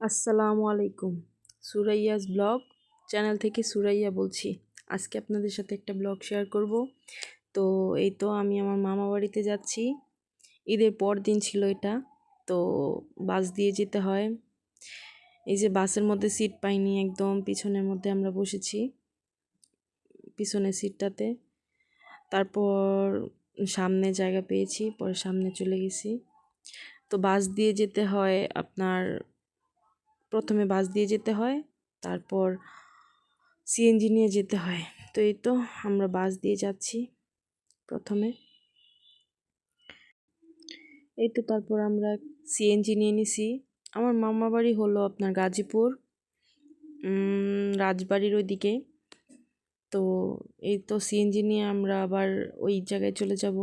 আসসালামু আলাইকুম। সুরাইয়াস blog channel থেকে সুরাইয়া বলছি। আজকে আপনাদের সাথে একটা ব্লগ শেয়ার করব। তো এই তো আমি আমার মামা বাড়িতে যাচ্ছি। ঈদের পর দিন ছিল এটা। তো বাস দিয়ে যেতে হয়। এই যে বাসের মধ্যে সিট পাইনি, একদম পিছনের মধ্যে আমরা বসেছি, পিছনের সিটটাতে। তারপর সামনে জায়গা পেয়েছি, পরে সামনে চলে গেছি। তো বাস দিয়ে যেতে হয় আপনার, প্রথমে বাস দিয়ে যেতে হয়, তারপর সিএনজি নিয়ে যেতে হয়। তো এই তো আমরা বাস দিয়ে যাচ্ছি প্রথমে। এই তো তারপর আমরা সিএনজি নিয়ে নিছি। আমার মামা বাড়ি হলো আপনার গাজীপুর, রাজবাড়ির ওইদিকে। তো এই তো সিএনজি নিয়ে আমরা আবার ওই জায়গায় চলে যাব।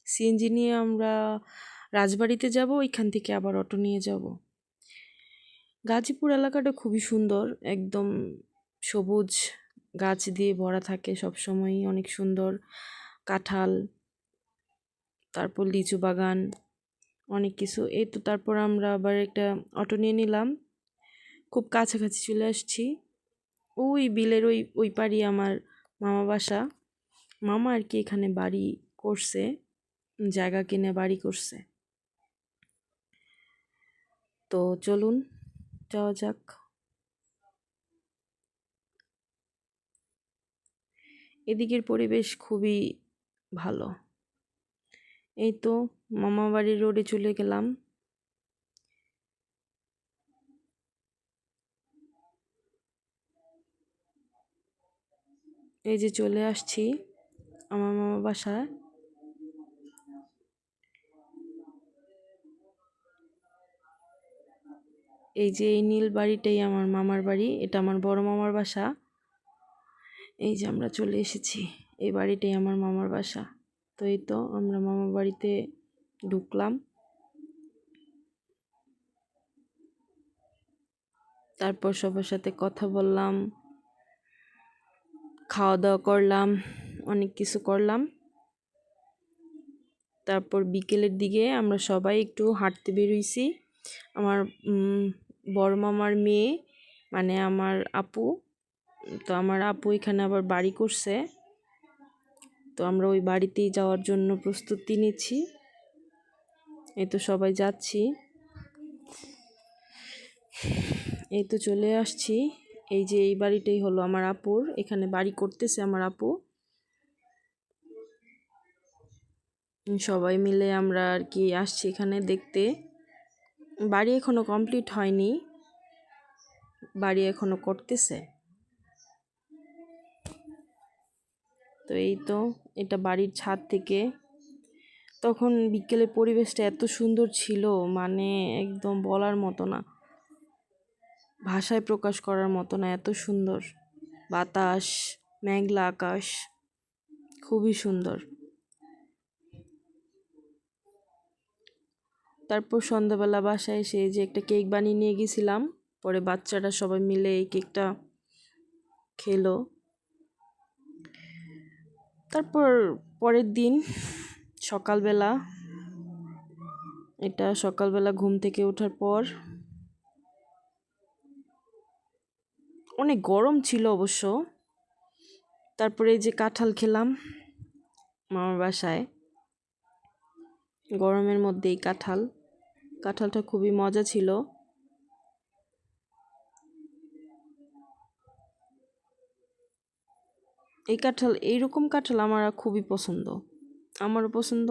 সিএনজি নিয়ে আমরা রাজবাড়িতে যাব, ওইখান থেকে আবার অটো নিয়ে যাব। গাজীপুর এলাকাটা খুবই সুন্দর, একদম সবুজ গাছ দিয়ে ভরা থাকে সবসময়ই, অনেক সুন্দর। কাঁঠাল, তারপর লিচু বাগান, অনেক কিছু। এই তো তারপর আমরা আবার একটা অটো নিয়ে নিলাম, খুব কাছাকাছি চলে আসছি। ওই বিলের ওই ওই পাড়ি আমার মামা বাসা। মামা আর কি এখানে বাড়ি করছে, জায়গা কিনে বাড়ি করছে। তো চলুন যাওয়া যাক। এদিকের পরিবেশ খুবই ভালো। এই তো মামা বাড়ির রোডে চলে গেলাম। এই যে চলে আসছি আমার মামা বাসায়। এই যে এই নীল বাড়িটাই আমার মামার বাড়ি, এটা আমার বড় মামার বাসা। এই যে আমরা চলে এসেছি, এই বাড়িটাই আমার মামার বাসা। তো এই তো আমরা মামার বাড়িতে ঢুকলাম। তারপর সবার সাথে কথা বললাম, খাওয়া দাওয়া করলাম, অনেক কিছু করলাম। তারপর বিকেলের দিকে আমরা সবাই একটু হাঁটতে বেরোইছি। আমার বড় মামার মেয়ে, মানে আমার আপু, তো আমার আপু এখানে আবার বাড়ি করছে। তো আমরা ওই বাড়িতেই যাওয়ার জন্য প্রস্তুতি নিচ্ছি। এই তো সবাই যাচ্ছি, এই তো চলে আসছি। এই যে এই বাড়িটাই হলো আমার আপুর, এখানে বাড়ি করতেছে আমার আপু। সবাই মিলে আমরা আর কি আসছি এখানে দেখতে। বাড়ি এখনো কমপ্লিট হয়নি, বাড়ি এখনো করতেছে। তো এই তো এটা বাড়ির ছাদ থেকে। তখন বিকেলের পরিবেশটা এত সুন্দর ছিল, মানে একদম বলার মতো না, ভাষায় প্রকাশ করার মতো না, এত সুন্দর। বাতাস, মেঘলা আকাশ, খুবই সুন্দর। তারপর সন্ধ্যাবেলা বাসায় এসে যে একটা কেক বানিয়ে নিয়ে গেছিলাম, পরে বাচ্চারা সবাই মিলে এই কেকটা খেলো। তারপর পরের দিন সকালবেলা, এটা সকালবেলা ঘুম থেকে ওঠার পর, অনেক গরম ছিল অবশ্য। তারপরে এই যে কাঁঠাল খেলাম মামার বাসায়, গরমের মধ্যেই কাঁঠালটা খুবই মজা ছিল। এই কাঁঠাল, এইরকম কাঁঠাল আমার খুবই পছন্দ, আমারও পছন্দ।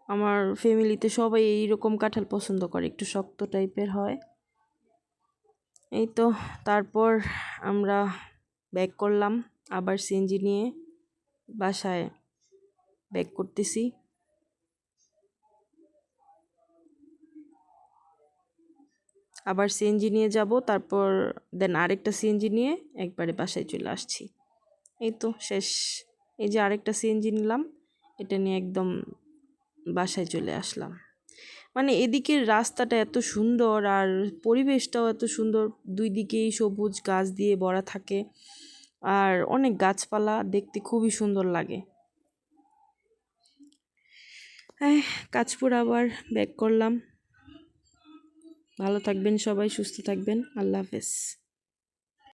আমার ফ্যামিলিতে সবাই এইরকম কাঁঠাল পছন্দ করে, একটু শক্ত টাইপের হয়। এই তো তারপর আমরা ব্যাক করলাম, আবার সিএনজি নিয়ে বাসায় ব্যাক করতেছি। আবার সিএনজি নিয়ে যাব, তারপর দেন আরেকটা সিএনজি নিয়ে একবারে বাসায় চলে আসছি। এই তো শেষ। এই যে আরেকটা সিএনজি নিলাম, এটা নিয়ে একদম বাসায় চলে আসলাম। মানে এদিকের রাস্তাটা এত সুন্দর, আর পরিবেশটাও এত সুন্দর, দুই দিকেই সবুজ গাছ দিয়ে ভরা থাকে, আর অনেক গাছপালা, দেখতে খুবই সুন্দর লাগে। কাঁচপুর আবার ব্যাক করলাম। ভালো থাকবেন সবাই, সুস্থ থাকবেন। আল্লাহ হাফেজ।